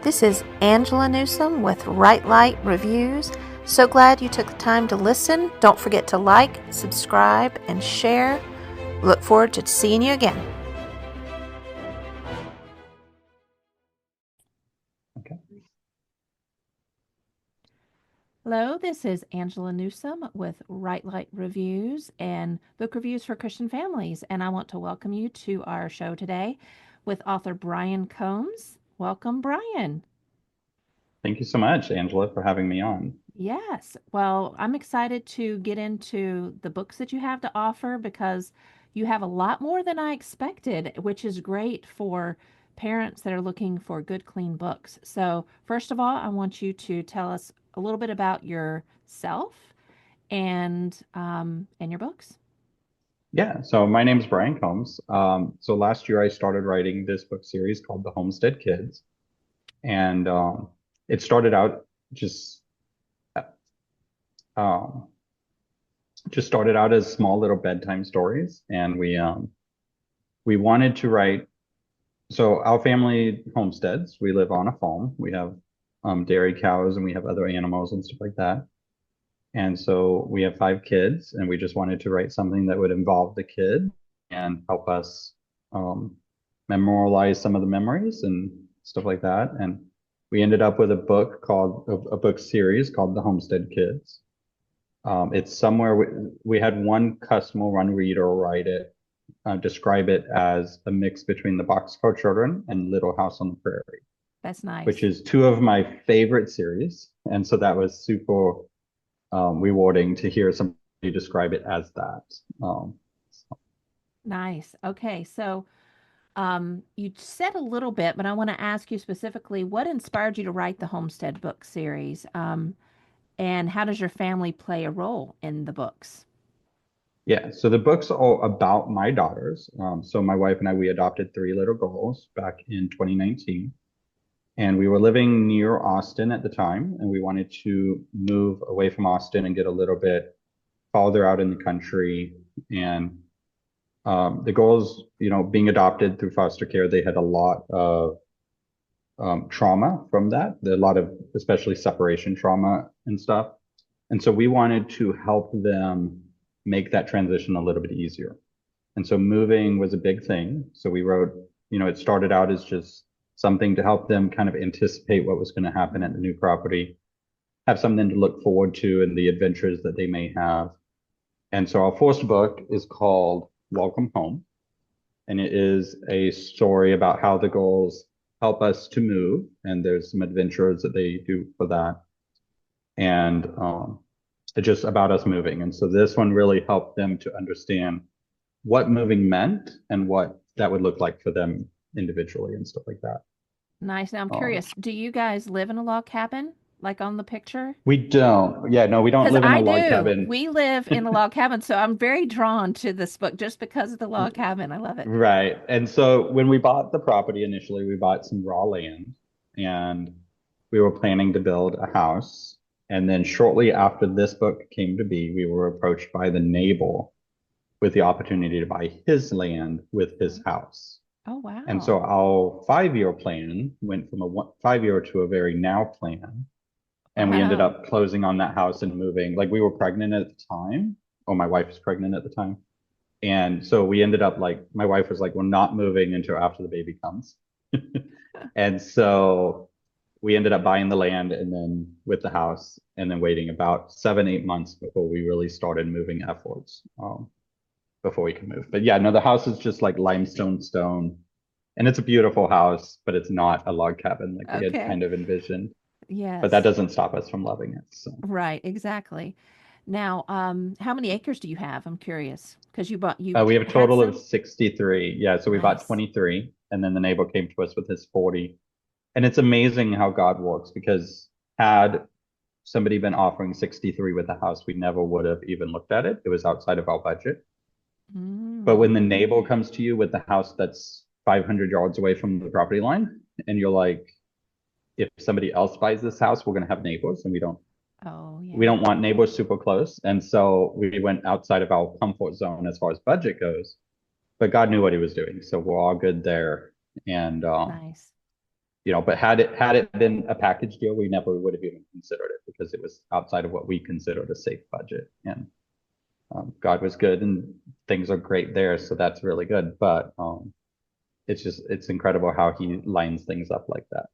This is Angela Newsom with RightLIGHT Reviews. So glad you took the time to listen. Don't forget to like, subscribe, and share. Look forward to seeing you again. Okay. Hello, this is Angela Newsom with RightLIGHT Reviews and book reviews for Christian families. And I want to welcome you to our show today with author Brian Combs. Welcome, Brian. Thank you so much, Angela, for having me on. Yes. Well, I'm excited to get into the books that you have to offer because you have a lot more than I expected, which is great for parents that are looking for good, clean books. So, first of all, I want you to tell us a little bit about yourself and your books. Yeah, so my name is Brian Combs. So last year I started writing this book series called The Homestead Kids, and it started out just um, just started out as small little bedtime stories, and we wanted to write. So our family homesteads. We live on a farm. We have dairy cows, and we have other animals and stuff like that. And so we have 5 kids, and we just wanted to write something that would involve the kid and help us um, memorialize some of the memories and stuff like that. And we ended up with a book series called The Homestead Kids. It's somewhere we had one customer, one reader write it, describe it as a mix between the Boxcar Children and Little House on the Prairie, That's which nice. is 2 of my favorite series. And so that was super rewarding to hear somebody describe it as that. Nice. Okay. So, you said a little bit, but I want to ask you specifically what inspired you to write the Homestead book series? And how does your family play a role in the books? Yeah, so the book's all about my daughters. So my wife and I, we adopted 3 little girls back in 2019. And we were living near Austin at the time, and we wanted to move away from Austin and get a little bit farther out in the country. And the girls, being adopted through foster care, they had a lot of trauma from that, a lot of especially separation trauma and stuff. And so we wanted to help them make that transition a little bit easier. And so moving was a big thing. So we wrote, it started out as just something to help them kind of anticipate what was going to happen at the new property, have something to look forward to and the adventures that they may have. And so our first book is called Welcome Home. And it is a story about how the girls help us to move. And there's some adventures that they do for that. And it's just about us moving. And so this one really helped them to understand what moving meant and what that would look like for them individually and stuff like that. Nice. Now I'm Um, curious, do you guys live in a log cabin like on the picture? we don't, yeah, no, we don't Because live in a I log do. cabin. We live in a log cabin, so I'm very drawn to this book just because of the log cabin. I love it. Right. And so when we bought the property initially, we bought some raw land and we were planning to build a house. And then shortly after this book came to be, we were approached by the neighbor with the opportunity to buy his land with his house. Oh, And so wow. our 5-year plan went from a 5-year to a very now plan. And we ended Wow. up closing on that house and moving. Like we were pregnant at the time, or my wife was pregnant at the time. And so we ended up like, my wife was like, we're not moving until after the baby comes. And so we ended up buying the land and then with the house and then waiting about 7, 8 months before we really started moving efforts, before we could move. But yeah, no, the house is just like limestone stone and it's a beautiful house, but it's not a log cabin like we had Okay. kind of envisioned. But that Yes. doesn't stop us from loving it. So Right, exactly. Now, how many acres do you have? I'm curious because you we have a had total of some. 63. Yeah, so we bought Nice. 23 and then the neighbor came to us with his 40. And it's amazing how God works because had somebody been offering 63 with a house, we never would have even looked at it. It was outside of our budget. But Mm. when the neighbor comes to you with the house that's 500 yards away from the property line, and you're like, if somebody else buys this house, we're going to have neighbors, and we don't Oh, we yeah. don't want neighbors super close. And so we went outside of our comfort zone as far as budget goes. But God knew what He was doing, so we're all good there. And Nice. but had it been a package deal, we never would have even considered it because it was outside of what we considered a safe budget. And God was good and things are great there, so that's really good. But it's incredible how he lines things up like that.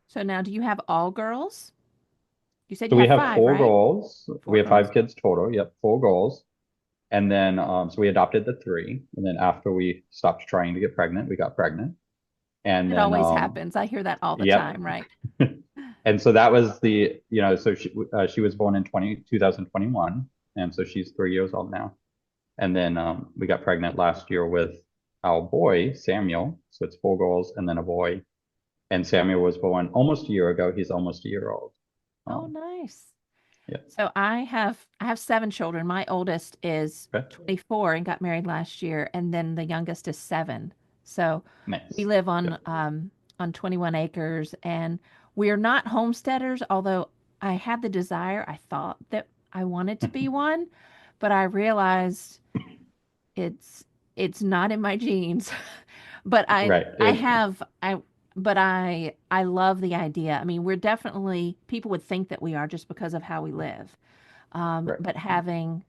So now, do you have all girls? You said So you we have have five, four right? goals. We Four have five girls. kids total. Yep, four goals. And then so we adopted the three. And then after we stopped trying to get pregnant, we got pregnant. And It then always happens. I hear that all the yep. time, right? And so that was so she was born in 2021, and so she's 3 years old now. And then we got pregnant last year with our boy, Samuel. So it's four girls and then a boy. And Samuel was born almost a year ago. He's almost a year old. Oh, Um, nice. yeah. So I have seven children. My oldest is Okay. 24 and got married last year, and then the youngest is 7. So we Nice. live Good. on 21 acres, and we are not homesteaders, although I had the desire. I thought that I wanted to be one, but I realized it's it's not in my genes. But Right. I have I but I love the idea. I mean, we're definitely people would think that we are just because of how we live. Right. But having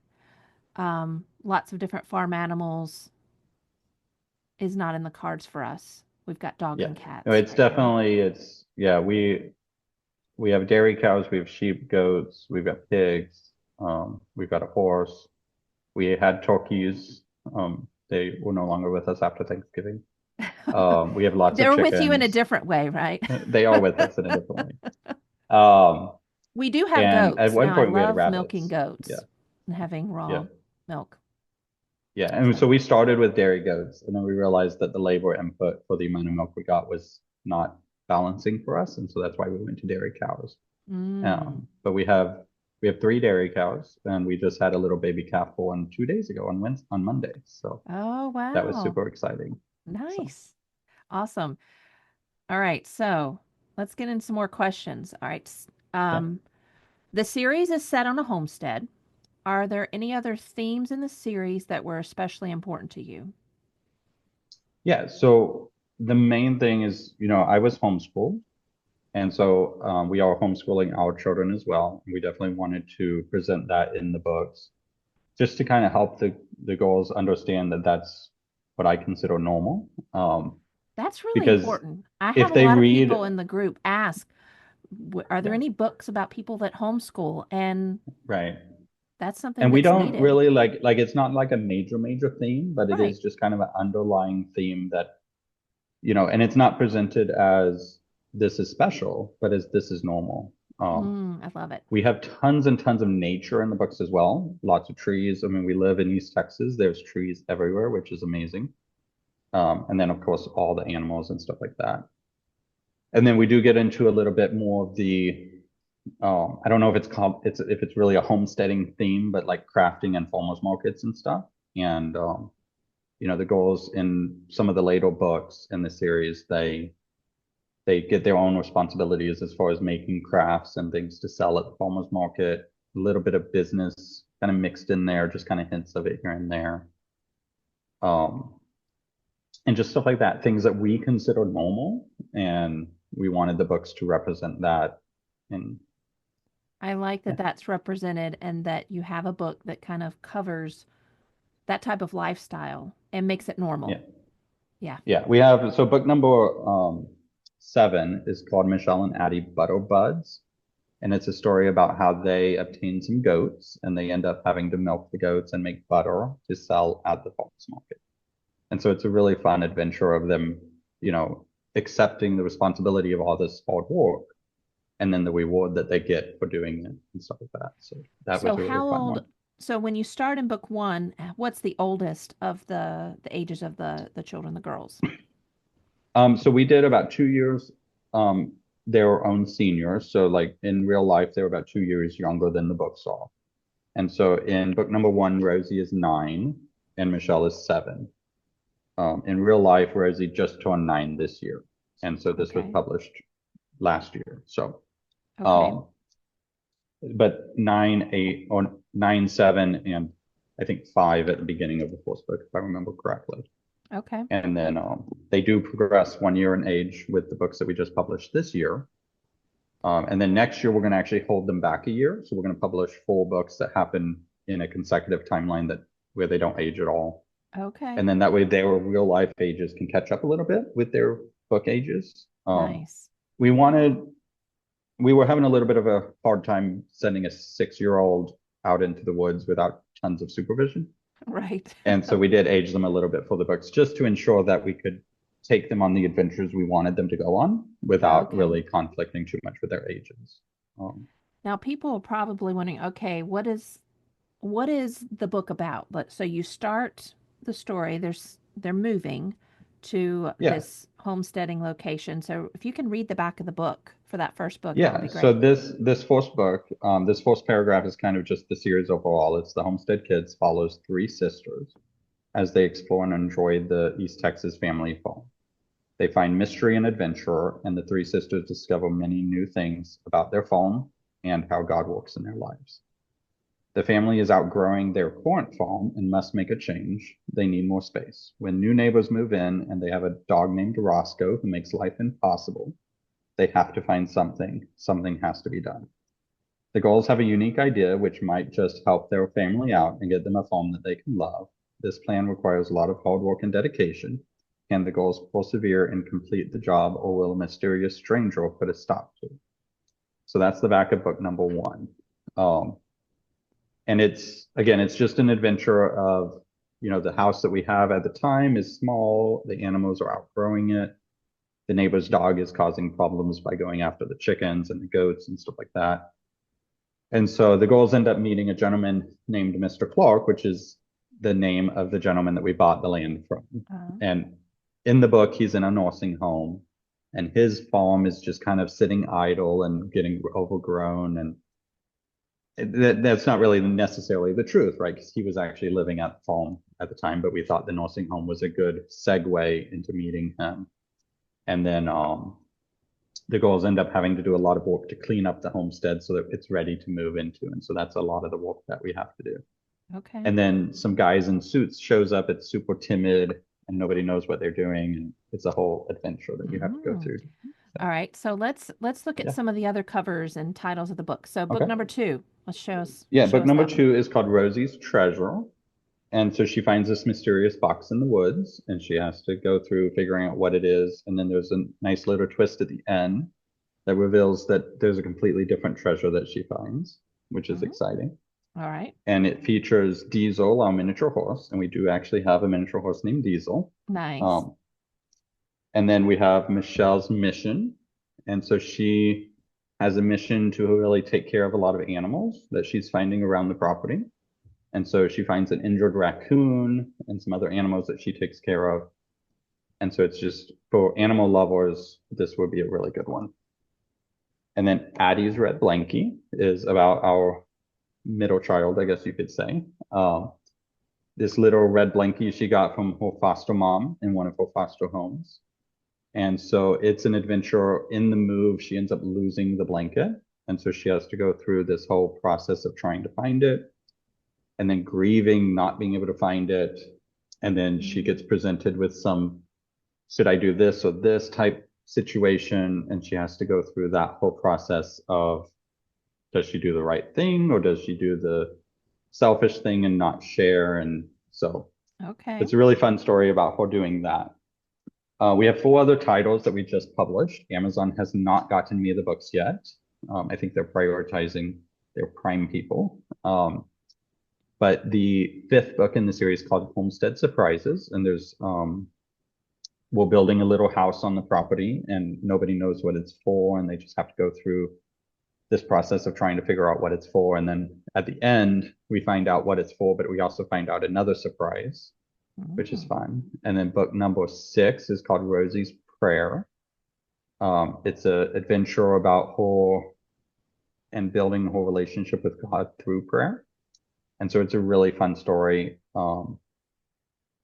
lots of different farm animals is not in the cards for us. We've got dogs Yeah. and No, cats it's right now. definitely yeah, we have dairy cows, we have sheep, goats, we've got pigs, we've got a horse. We had turkeys. They were no longer with us after Thanksgiving. We have lots of They're with you in a chickens. different way, right? They are with us in a different way. Um, We do have and at goats. one Now, I point we had love milking rabbits. Yeah, goats and having yeah, raw milk. yeah. And so So, we started with dairy goats, and then we realized that the labor input for the amount of milk we got was not balancing for us, and so that's why we went to dairy cows. mm. But we have three dairy cows, and we just had a little baby calf born 2 days ago on Monday. So Oh, that was wow. super exciting. So Nice. Awesome. All right. So let's get into some more questions. All right. yeah. The series is set on a homestead. Are there any other themes in the series that were especially important to you? Yeah, so the main thing is, I was homeschooled, and so we are homeschooling our children as well. We definitely wanted to present that in the books, just to kind of help the girls understand that that's what I consider normal. That's really Because important. I have if a they lot of read, people in the group ask, are there yeah, any books about people that homeschool? And right. that's something And we that's don't needed. really like it's not like a major theme, but it Right. is just kind of an underlying theme that, and it's not presented as this is special, but as this is normal. I love it. We have tons and tons of nature in the books as well. Lots of trees. I mean, we live in East Texas. There's trees everywhere, which is amazing. And then, of course, all the animals and stuff like that. And then we do get into a little bit more of the, I don't know if it's really a homesteading theme, but like crafting and farmers markets and stuff. And the goals in some of the later books in the series, they get their own responsibilities as far as making crafts and things to sell at the farmers market. A little bit of business kind of mixed in there, just kind of hints of it here and there. And just stuff like that, things that we consider normal, and we wanted the books to represent that. And I like yeah, that that's represented and that you have a book that kind of covers that type of lifestyle and makes it yeah, normal. Yeah. yeah. We have so book number 7 is called Michelle and Addie Butter Buds. And it's a story about how they obtain some goats and they end up having to milk the goats and make butter to sell at the farmers market. And so it's a really fun adventure of them, accepting the responsibility of all this hard work and then the reward that they get for doing it and stuff like that. So that So was a really how fun old one. so when you start in book 1, what's the oldest of the ages of the children, the girls? So we did about 2 years. They were own seniors. So like in real life, they were about 2 years younger than the books are. And so in book number 1, Rosie is 9 and Michelle is 7. In real life, Rosie just turned 9 this year. And so this was Okay. published last year. So, Okay. um, but 9, 8, or 9, 7, and I think 5 at the beginning of the first book, if I remember correctly. Okay. And then they do progress 1 year in age with the books that we just published this year. And then next year, we're going to actually hold them back a year. So we're going to publish 4 books that happen in a consecutive timeline where they don't age at all. Okay. And then that way their real life ages can catch up a little bit with their book ages. Nice. We were having a little bit of a hard time sending a 6-year-old out into the woods without tons of supervision. Right. And so we did age them a little bit for the books just to ensure that we could take them on the adventures we wanted them to go on without really conflicting too much with their ages. Now, people are probably wondering, okay, what is the book about? So you start the story. They're moving to this homesteading location. So if you can read the back of the book for that first book, that would be great. So this first book, this first paragraph is kind of just the series overall. It's the Homestead Kids follows 3 sisters as they explore and enjoy the East Texas family farm. They find mystery and adventure, and the 3 sisters discover many new things about their farm and how God works in their lives. The family is outgrowing their current farm and must make a change. They need more space. When new neighbors move in and they have a dog named Roscoe who makes life impossible, they have to find something. Something has to be done. The girls have a unique idea which might just help their family out and get them a farm that they can love. This plan requires a lot of hard work and dedication. Can the girls persevere and complete the job, or will a mysterious stranger put a stop to it? So that's the back of book number 1. And it's just an adventure of, the house that we have at the time is small. The animals are outgrowing it. The neighbor's dog is causing problems by going after the chickens and the goats and stuff like that. And so the girls end up meeting a gentleman named Mr. Clark, which is the name of the gentleman that we bought the land from. And in the book, he's in a nursing home, and his farm is just kind of sitting idle and getting overgrown. And that's not really necessarily the truth, right? Because he was actually living at the farm at the time, but we thought the nursing home was a good segue into meeting him. And then the girls end up having to do a lot of work to clean up the homestead so that it's ready to move into. And so that's a lot of the work that we have to do. Okay. And then some guys in suits shows up. It's super timid and nobody knows what they're doing. And it's a whole adventure that you have to go through. All right. So let's look at some of the other covers and titles of the book. So book number 2, let's show us. Book number 2 is called Rosie's Treasure. And so she finds this mysterious box in the woods, and she has to go through figuring out what it is. And then there's a nice little twist at the end that reveals that there's a completely different treasure that she finds, which is exciting. All right. And it features Diesel, our miniature horse, and we do actually have a miniature horse named Diesel. Nice. And then we have Michelle's mission. And so she has a mission to really take care of a lot of animals that she's finding around the property. And so she finds an injured raccoon and some other animals that she takes care of. And so it's just, for animal lovers, this would be a really good one. And then Addie's Red Blankie is about our middle child, I guess you could say. This little red blankie she got from her foster mom in one of her foster homes. And so it's an adventure. In the move, she ends up losing the blanket. And so she has to go through this whole process of trying to find it, and then grieving not being able to find it. And then she gets presented with some, should I do this or this type situation? And she has to go through that whole process of, does she do the right thing, or does she do the selfish thing and not share? And so it's a really fun story about her doing that. We have 4 other titles that we just published. Amazon has not gotten me the books yet. I think they're prioritizing their Prime people. But the 5th book in the series is called Homestead Surprises. And there's, we're building a little house on the property and nobody knows what it's for. And they just have to go through this process of trying to figure out what it's for. And then at the end, we find out what it's for, but we also find out another surprise, which is fun. And then book number 6 is called Rosie's Prayer. It's an adventure about her and building her relationship with God through prayer. And so it's a really fun story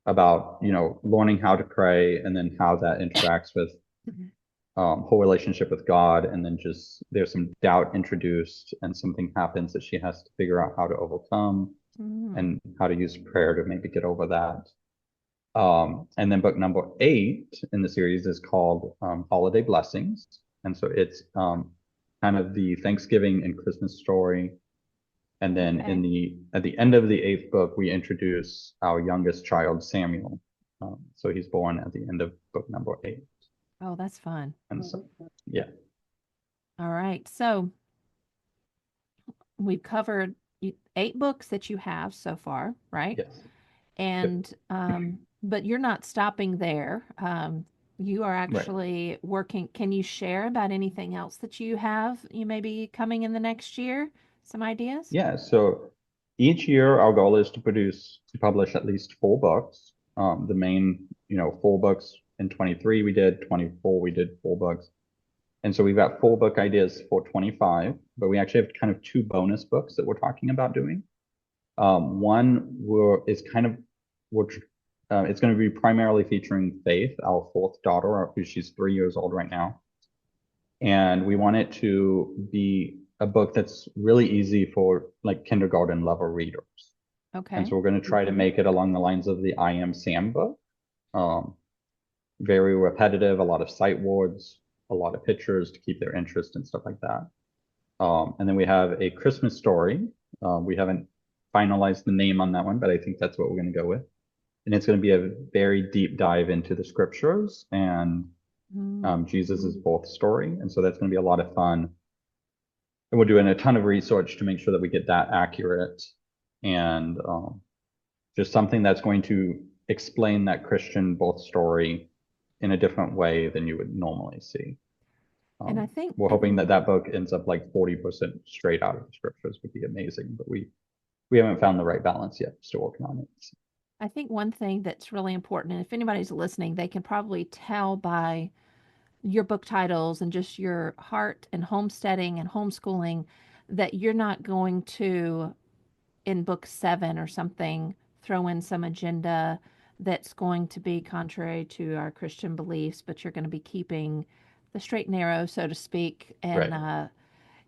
about, learning how to pray and then how that interacts with her relationship with God. And then just there's some doubt introduced and something happens that she has to figure out how to overcome and how to use prayer to maybe get over that. And then book number 8 in the series is called Holiday Blessings. And so it's kind of the Thanksgiving and Christmas story. And then at the end of the 8th book, we introduce our youngest child, Samuel. So he's born at the end of book number 8. Oh, that's fun. And so, yeah. All right. So we've covered 8 books that you have so far, right? Yes. And but you're not stopping there. You are Right. actually working. Can you share about anything else that you have you may be coming in the next year? Some ideas? Yeah. So each year, our goal is to publish at least 4 books. The main, 4 books in 23 we did, 24 we did 4 books. And so we've got 4 book ideas for 25, but we actually have kind of 2 bonus books that we're talking about doing. One is kind of, it's going to be primarily featuring Faith, our 4th daughter, who she's 3 years old right now. And we want it to be a book that's really easy for like kindergarten level readers. Okay. And so we're going to try to make it along the lines of the I Am Sam book. Very repetitive, a lot of sight words, a lot of pictures to keep their interest and stuff like that. And then we have a Christmas story. We haven't finalized the name on that one, but I think that's what we're going to go with. And it's going to be a very deep dive into the scriptures and Jesus's birth story. And so that's going to be a lot of fun. And we're doing a ton of research to make sure that we get that accurate and just something that's going to explain that Christian birth story in a different way than you would normally see. And I think we're hoping that that book ends up like 40% straight out of the scriptures would be amazing, but we haven't found the right balance yet. Still working on it. I think one thing that's really important, and if anybody's listening, they can probably tell by your book titles and just your heart and homesteading and homeschooling that you're not going to, in book 7 or something, throw in some agenda that's going to be contrary to our Christian beliefs, but you're going to be keeping the straight and narrow, so to speak. And right.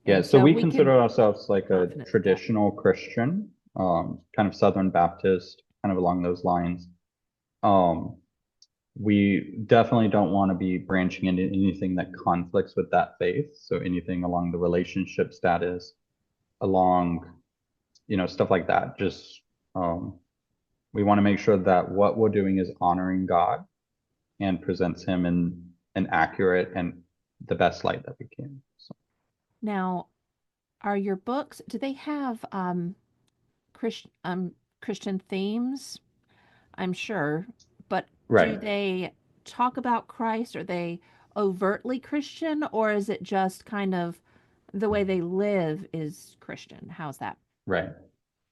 And so we we consider can ourselves like a traditional Christian, kind of Southern Baptist, kind of along those lines. We definitely don't want to be branching into anything that conflicts with that faith. So anything along the relationship status, along, stuff like that. Just we want to make sure that what we're doing is honoring God and presents Him in an accurate and the best light that we can. So. Now, are your books, do they have Christian themes? I'm sure, but Right. do they talk about Christ? Are they overtly Christian, or is it just kind of the way they live is Christian? How's that? Right.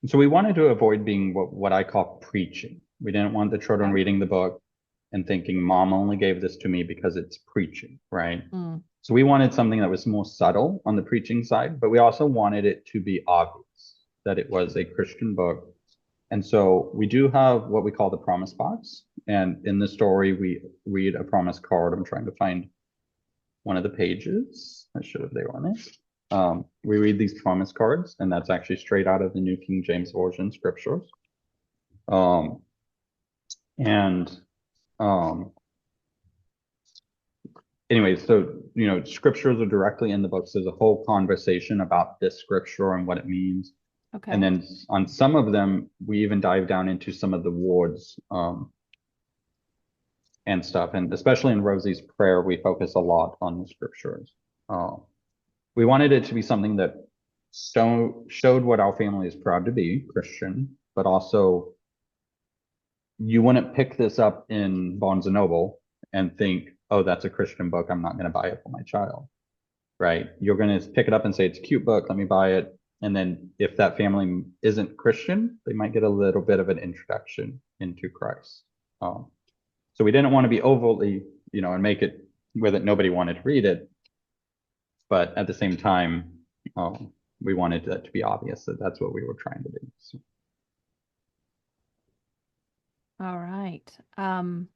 So we wanted to avoid being what I call preaching. We didn't want the children reading the book and thinking, Mom only gave this to me because it's preaching, right? So we wanted something that was more subtle on the preaching side, but we also wanted it to be obvious that it was a Christian book. And so we do have what we call the promise box. And in the story, we read a promise card. I'm trying to find one of the pages. I should have there on it. We read these promise cards, and that's actually straight out of the New King James Version scriptures. Anyway, so, scriptures are directly in the books. There's a whole conversation about this scripture and what it means. Okay. And then on some of them, we even dive down into some of the words and stuff. And especially in Rosie's prayer, we focus a lot on the scriptures. We wanted it to be something that showed what our family is proud to be, Christian, but also you wouldn't pick this up in Barnes & Noble and think, oh, that's a Christian book. I'm not going to buy it for my child, right? You're going to pick it up and say, it's a cute book. Let me buy it. And then if that family isn't Christian, they might get a little bit of an introduction into Christ. So we didn't want to be overly, and make it where that nobody wanted to read it. But at the same time, we wanted that to be obvious that that's what we were trying to do. So. All right. I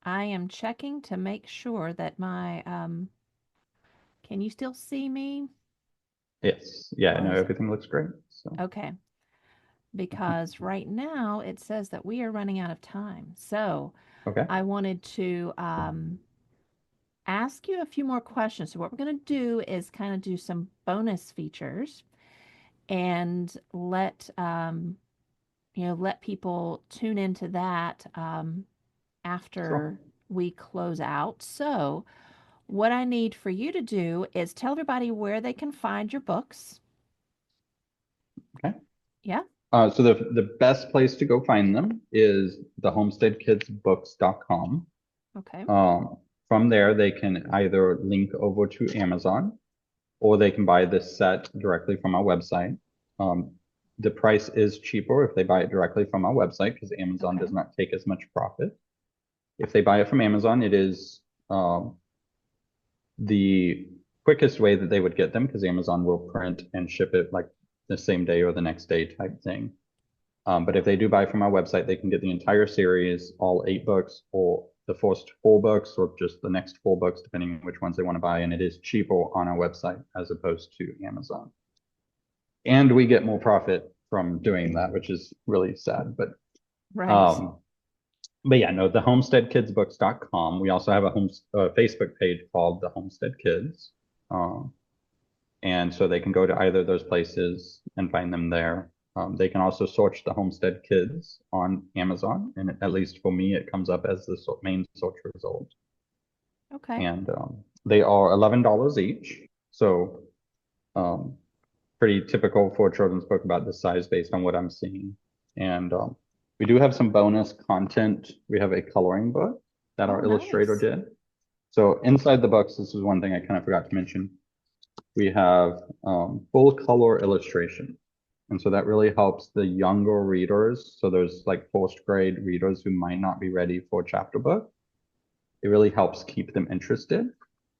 am checking to make sure that my, can you still see me? Yes. Yeah, no, everything looks great. So. Okay. because right now it says that we are running out of time. So Okay. I wanted to ask you a few more questions. So what we're going to do is kind of do some bonus features and let people tune into that after Sure. we close out. So what I need for you to do is tell everybody where they can find your books. Okay. Yeah. So the best place to go find them is the homesteadkidsbooks.com. Okay. From there, they can either link over to Amazon or they can buy this set directly from our website. The price is cheaper if they buy it directly from our website because Amazon Okay. does not take as much profit. If they buy it from Amazon, it is the quickest way that they would get them because Amazon will print and ship it like the same day or the next day type thing. But if they do buy from our website, they can get the entire series, all 8 books, or the first 4 books, or just the next 4 books, depending on which ones they want to buy. And it is cheaper on our website as opposed to Amazon. And we get more profit from doing that, which is really sad. But Right. yeah, no, the homesteadkidsbooks.com. We also have a Facebook page called the Homestead Kids. And so they can go to either of those places and find them there. They can also search the Homestead Kids on Amazon, and at least for me, it comes up as the main search result. Okay. And they are $11 each, so pretty typical for a children's book about this size based on what I'm seeing. And we do have some bonus content. We have a coloring book that Oh, our illustrator nice. did. So inside the books, this is one thing I kind of forgot to mention. We have full color illustration. And so that really helps the younger readers. So there's like first grade readers who might not be ready for a chapter book. It really helps keep them interested.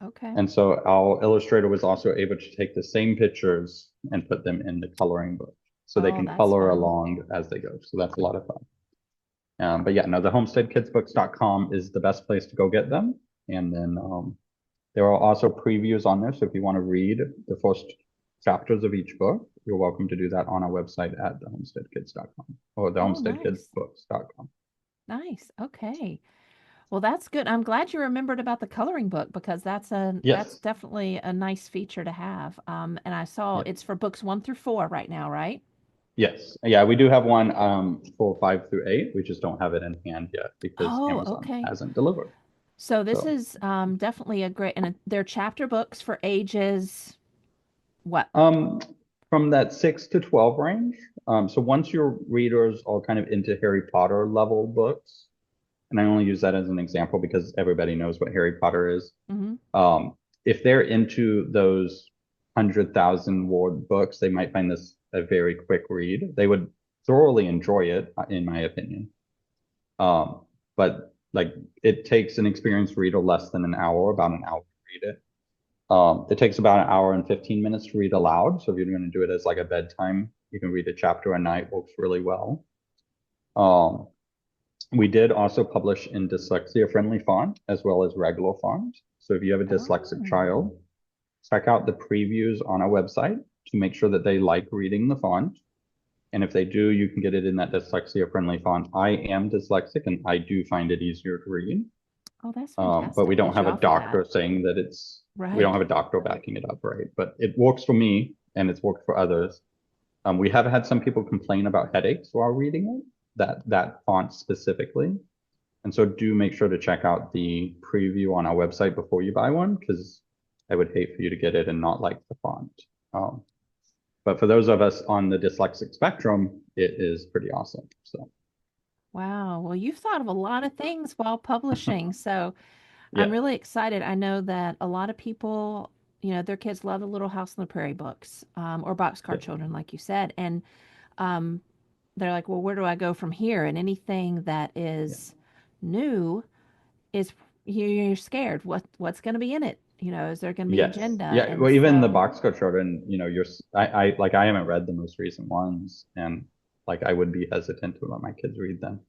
Okay. And so our illustrator was also able to take the same pictures and put them in the coloring book. So they Oh, can that's color fun. along as they go. So that's a lot of fun. But yeah, no, the homesteadkidsbooks.com is the best place to go get them. And then there are also previews on there. So if you want to read the first chapters of each book, you're welcome to do that on our website at thehomesteadkids.com or the Oh, nice. homesteadkidsbooks.com. Nice. Okay. Well, that's good. I'm glad you remembered about the coloring book because that's Yes. definitely a nice feature to have. And I saw Yeah. it's for books 1 through 4 right now, right? Yes. Yeah, we do have one for 5 through 8. We just don't have it in hand yet because Oh, Amazon okay. hasn't delivered. So this So is definitely a great, and they're chapter books for ages what? um from that 6 to 12 range. So once your readers are kind of into Harry Potter level books, and I only use that as an example because everybody knows what Harry Potter is. Mm-hmm. Um, if they're into those 100,000 word books, they might find this a very quick read. They would thoroughly enjoy it, in my opinion. But like it takes an experienced reader less than an hour, about an hour to read it. It takes about an hour and 15 minutes to read aloud. So if you're going to do it as like a bedtime, you can read a chapter a night, works really well. We did also publish in dyslexia-friendly font as well as regular font. So if you have a dyslexic Oh, child, check out the previews on our website to make sure that they like reading the font. And if they do, you can get it in that dyslexia-friendly font. I am dyslexic and I do find it easier to read. oh, that's But we fantastic don't that you have a offer that. doctor saying that we don't Right. have a doctor backing it up, right? But it works for me and it's worked for others. We have had some people complain about headaches while reading it, that font specifically. And so do make sure to check out the preview on our website before you buy one, because I would hate for you to get it and not like the font. But for those of us on the dyslexic spectrum, it is pretty awesome. So Wow. Well, you've thought of a lot of things while publishing. So I'm yeah, really excited. I know that a lot of people, their kids love the Little House on the Prairie books, or Boxcar yeah, Children, like you said. And um, they're like, well, where do I go from here? And anything that yeah. is new is you're scared. What's going to be in it? Is there going to be Yes. agenda? Yeah. And Well, even the so, Boxcar Children, I haven't read the most recent ones, and like I would be hesitant to let my kids read them.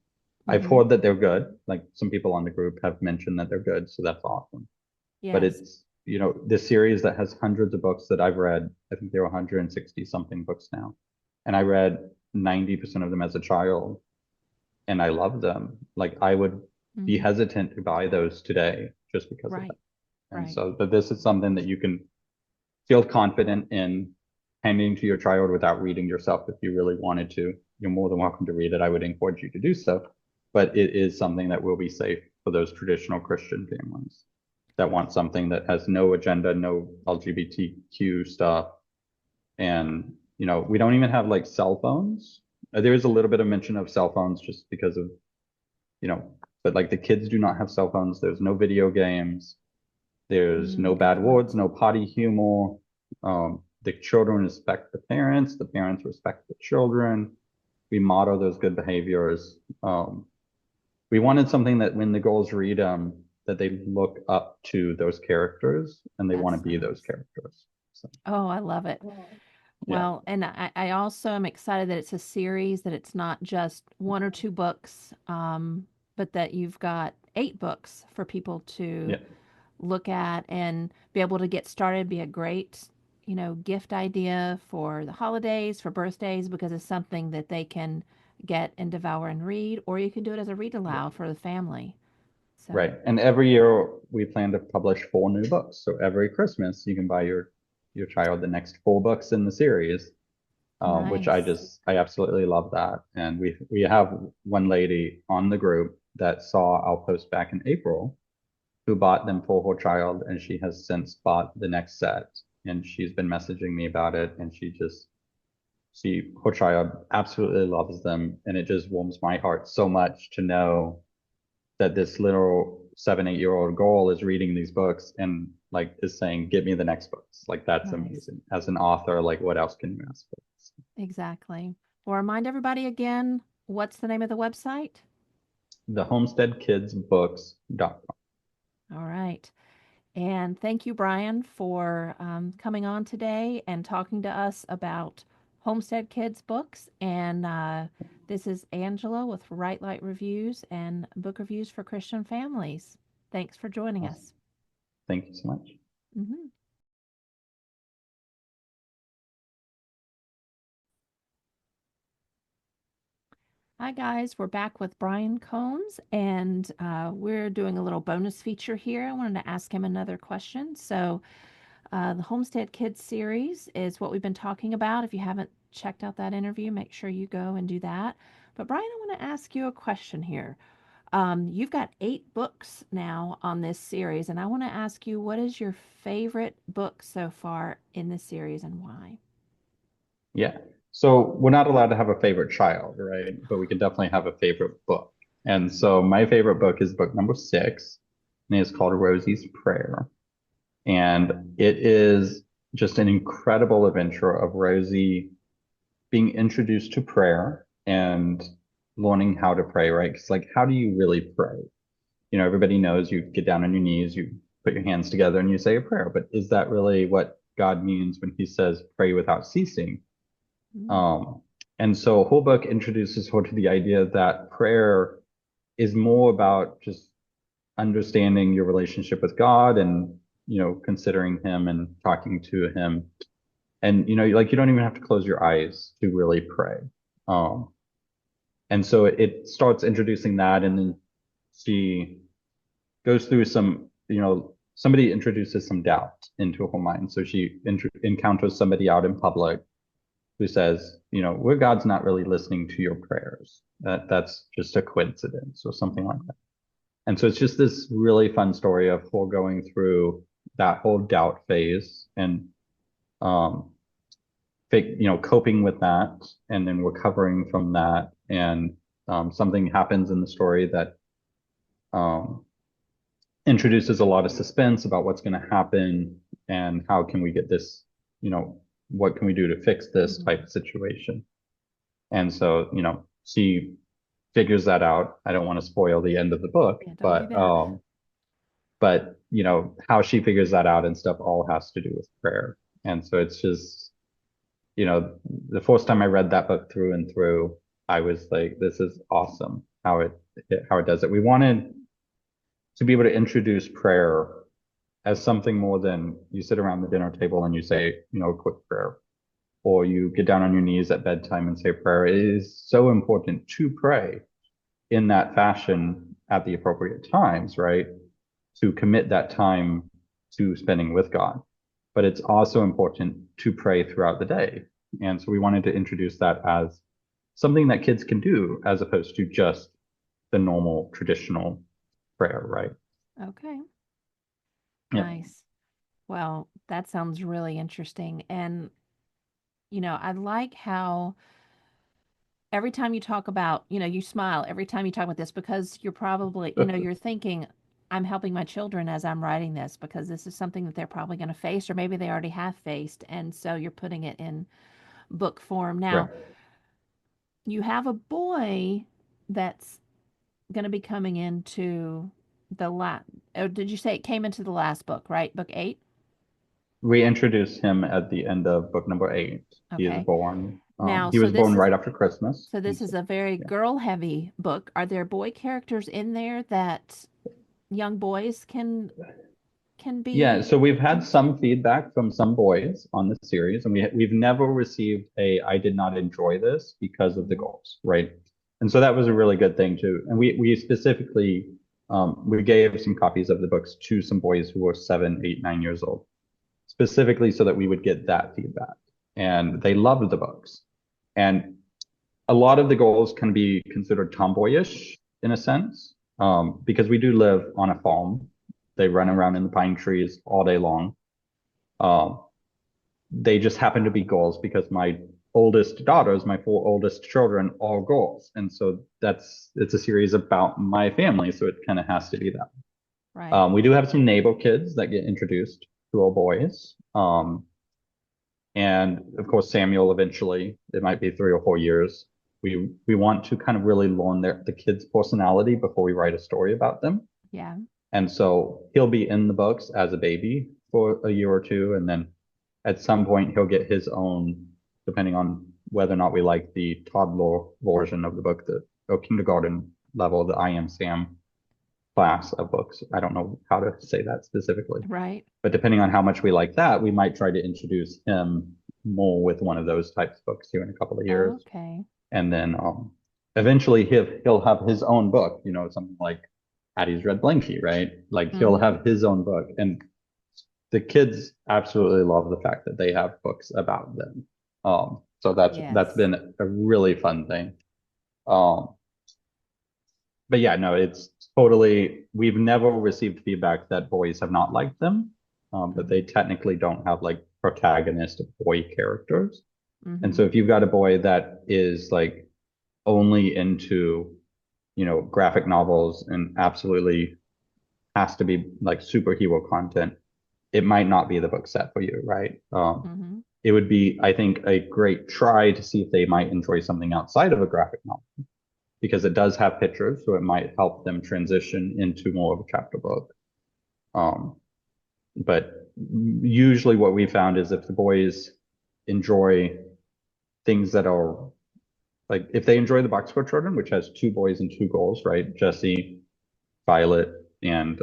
I've hmm, heard that they're good. Like some people on the group have mentioned that they're good, so that's awesome. But yes. it's, this series that has hundreds of books that I've read. I think there are 160 something books now. And I read 90% of them as a child, and I love them. Like I would be hesitant to buy those today just because of Right. that. And Right. so, but this is something that you can feel confident in handing to your child without reading yourself. If you really wanted to, you're more than welcome to read it. I would encourage you to do so. But it is something that will be safe for those traditional Christian families that want something that has no agenda, no LGBTQ stuff. And, you know, we don't even have like cell phones. There is a little bit of mention of cell phones just because of, you know, but like the kids do not have cell phones. There's no video games. There's no Good bad point. words, no potty humor. The children respect the parents respect the children. We model those good behaviors. We wanted something that when the girls read that they look up to those characters and they want to That's be those nice. characters. So, Oh, I love it. yeah, Well, and I also am excited that it's a series, that it's not just one or two books, but that you've got 8 books for people to yeah, look at and be able to get started, be a great, gift idea for the holidays, for birthdays, because it's something that they can get and devour and read, or you can do it as a read yeah. aloud for the family. So Right. And every year we plan to publish 4 new books. So every Christmas you can buy your child the next 4 books in the series, which nice. I absolutely love that. And we have one lady on the group that saw our post back in April who bought them for her child, and she has since bought the next set. And she's been messaging me about it, and her child absolutely loves them, and it just warms my heart so much to know that this little 7, 8 year old girl is reading these books and like is saying, "Give me the next books." Like that's Nice. amazing. As an author, like what else can you ask for? Exactly. Well, remind everybody again, what's the name of the website? The homesteadkidsbooks.com. All right. And thank you, Brian, for coming on today and talking to us about Homestead Kids books. And this is Angela with Right Light Reviews and book reviews for Christian families. Thanks for joining Awesome. us. Thank you so much. Mhm. Hi, guys. We're back with Brian Combs, and we're doing a little bonus feature here. I wanted to ask him another question. So, the Homestead Kids series is what we've been talking about. If you haven't checked out that interview, make sure you go and do that. But, Brian, I want to ask you a question here. You've got 8 books now on this series, and I want to ask you, what is your favorite book so far in this series and why? Yeah. So we're not allowed to have a favorite child, right? But we can definitely have a favorite book. And so my favorite book is book number 6, and it's called Rosie's Prayer. And it is just an incredible adventure of Rosie being introduced to prayer and learning how to pray, right? Because, like, how do you really pray? You know, everybody knows you get down on your knees, you put your hands together, and you say a prayer. But is that really what God means when he says pray without ceasing? Mm, Um, and so a whole book introduces her to the idea that prayer is more about just understanding your relationship with God and, you know, considering him and talking to him. And, you know, like you don't even have to close your eyes to really pray. Um, and so it starts introducing that, and then she goes through some, you know, somebody introduces some doubt into her mind. So she encounters somebody out in public who says, you know, where God's not really listening to your prayers. That's just a coincidence or something like that. And so it's just this really fun story of her going through that whole doubt phase and um you know, coping with that and then recovering from that. And something happens in the story that um introduces a lot of suspense about what's going to happen and how can we get this, you know, what can we do to fix this mhm. type of situation. And so, you know, she figures that out. I don't want to spoil the end of the book, Yeah, don't do that. but you know, how she figures that out and stuff all has to do with prayer. And so it's just, you know, the first time I read that book through and through, I was like, this is awesome how it does it. We wanted to be able to introduce prayer as something more than you sit around the dinner table and you say, you know, a quick prayer. or you get down on your knees at bedtime and say a prayer. It is so important to pray in that fashion at the appropriate times, right? To commit that time to spending with God. But it's also important to pray throughout the day. And so we wanted to introduce that as something that kids can do as opposed to just the normal traditional prayer, right? Okay. Yeah. Nice. Well, that sounds really interesting. And, I like how every time you talk about, you smile every time you talk about this because you're probably, you're thinking, I'm helping my children as I'm writing this because this is something that they're probably going to face, or maybe they already have faced. And so you're putting it in book form. Right. Now, you have a boy that's going to be coming into the last, oh, did you say it came into the last book, right? Book 8? We introduced him at the end of book number 8. He is Okay. born. Now, He so was born this is right after Christmas. so And this is so, a very yeah. girl-heavy book. Are there boy characters in there that young boys can Yeah, be so we've had interested some in? feedback from some boys on the series, and we've never received a "I did not enjoy this" because of the Mhm. goals, right? And so that was a really good thing too. And we specifically we gave some copies of the books to some boys who were 7, 8, 9 years old, specifically so that we would get that feedback. And they loved the books. And a lot of the goals can be considered tomboyish in a sense, because we do live on a farm. They run Right. around in the pine trees all day long. Um, they just happen to be goals because my oldest daughters, my 4 oldest children, are goals, and so it's a series about my family, so it kind of has to be that. Right. We do have some neighbor kids that get introduced to our boys. And of course, Samuel eventually, it might be 3 or 4 years. We want to kind of really learn the kids' personality before we write a story about them. Yeah. And so he'll be in the books as a baby for a year or two, and then at some point he'll get his own, depending on whether or not we like the toddler version of the book, the or kindergarten level, the I Am Sam class of books. I don't know how to say that specifically. Right. But depending on how much we like that, we might try to introduce him more with one of those types of books here in a couple of years. Okay. And then eventually he'll have his own book, something like Addie's Red Blankie, right? Like he'll Mm-hmm. have his own book. And the kids absolutely love the fact that they have books about them. So that's Yes. been a really fun thing. Um, but yeah, no, it's totally, we've never received feedback that boys have not liked them, but they Mm-hmm. technically don't have like protagonist boy characters. And Mm-hmm. so if you've got a boy that is like only into, graphic novels and absolutely has to be like superhero content, it might not be the book set for you, right? Mm-hmm. It would be, I think, a great try to see if they might enjoy something outside of a graphic novel because it does have pictures, so it might help them transition into more of a chapter book. Um, but usually what we found is if the boys enjoy things that are like if they enjoy the Boxcar children, which has 2 boys and 2 girls, right? Jesse, Violet, and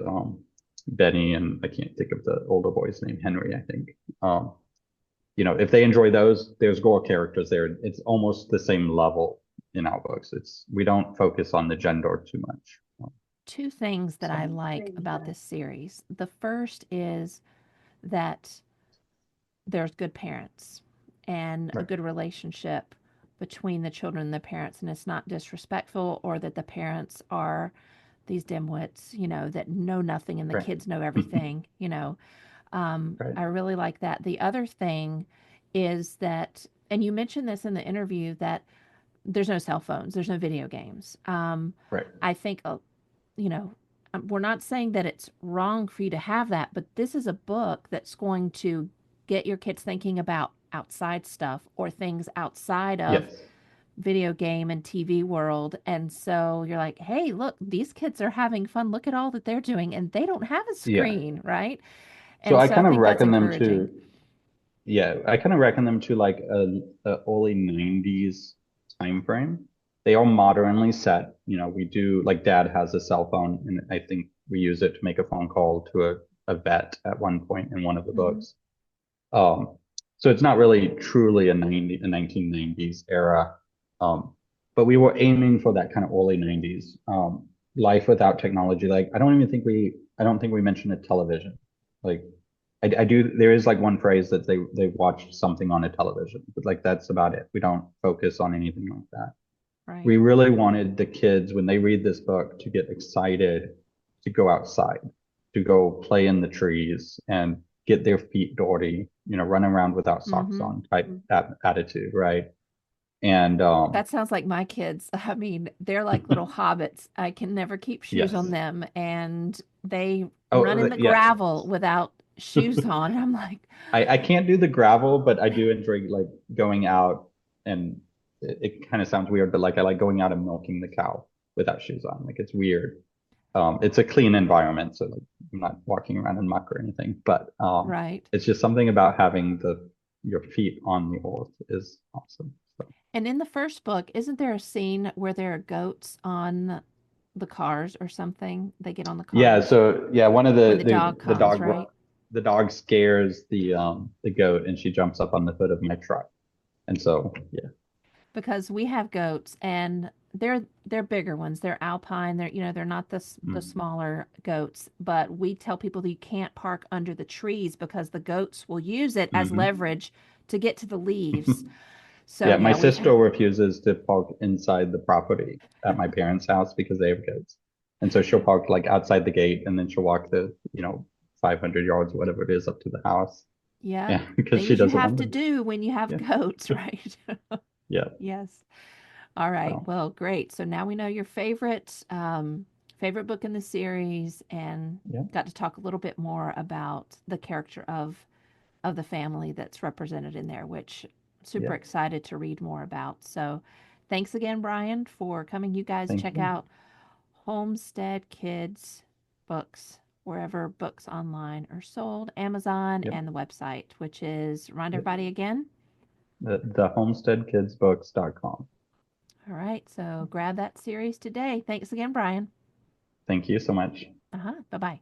Benny, and I can't think of the older boy's name, Henry, I think. If they enjoy those, there's girl characters there. It's almost the same level in our books. We don't focus on the gender too much. Two things that I So like about this series. The first is that there's good parents and a right, good relationship between the children and the parents, and it's not disrespectful or that the parents are these dimwits, that know nothing and the right, kids know everything. right, I really like that. The other thing is that, and you mentioned this in the interview, that there's no cell phones, there's no video games. right. I think, you know, we're not saying that it's wrong for you to have that, but this is a book that's going to get your kids thinking about outside stuff or things outside of Yes. video game and TV world. And so you're like, hey, look, these kids are having fun. Look at all that they're doing, and they don't have a Yeah. screen, right? So And I so I kind of think that's reckon them encouraging. to, yeah, I kind of reckon them to like a early 90s time frame. They are modernly set. We do like dad has a cell phone, and I think we use it to make a phone call to a vet at one point in one of the Hmm. books. Um, So it's not really truly a 1990s era. Um, but we were aiming for that kind of early 90s. Life without technology. Like I don't think we mentioned a television. Like I do, there is like one phrase that they watched something on a television, but like that's about it. We don't focus on anything like that. Right. We really wanted the kids, when they read this book, to get excited to go outside, to go play in the trees and get their feet dirty, running around without socks Mm-hmm. on type attitude, right? And That sounds like my kids. I mean, they're like little hobbits. I can never keep shoes on yes. them, and they run Oh, in the yes. gravel without shoes on. And I'm like, I can't do the gravel, but I do enjoy like going out and it kind of sounds weird, but like I like going out and milking the cow without shoes on. Like it's weird. It's a clean environment, so like I'm not walking around in muck or anything, but right. it's just something about having your feet on the earth is awesome. So, And in the first book, isn't there a scene where there are goats on the cars or something? They get on the yeah, cars so yeah, one of when the dog comes, right? the dog scares the goat and she jumps up on the hood of my truck. And so yeah. Because we have goats and they're bigger ones. They're alpine. They're not the Mm. smaller goats, but we tell people that you can't park under the trees because the goats will use it as Hmm. leverage to get to the leaves. So Yeah, my yeah, we've sister refuses to park inside the property at my parents' house because they have goats. And so she'll park like outside the gate and then she'll walk 500 yards, whatever it is, up to the house. yeah, Yeah, because she things you doesn't have want to them. do when you have Yeah. goats, right? Yeah. Yes. All right. So, Well, great. So now we know your favorite book in the series and yeah. got to talk a little bit more about the character of the family that's represented in there, which Yeah. super excited to read more about. So thanks again, Brian, for coming. You guys Thank check you. out Homestead Kids books wherever books online are sold, Amazon, Yep. and the website, which is remind Yep. everybody again. The homesteadkidsbooks.com. All right, so grab that series today. Thanks again, Brian. Thank you so much. Bye bye.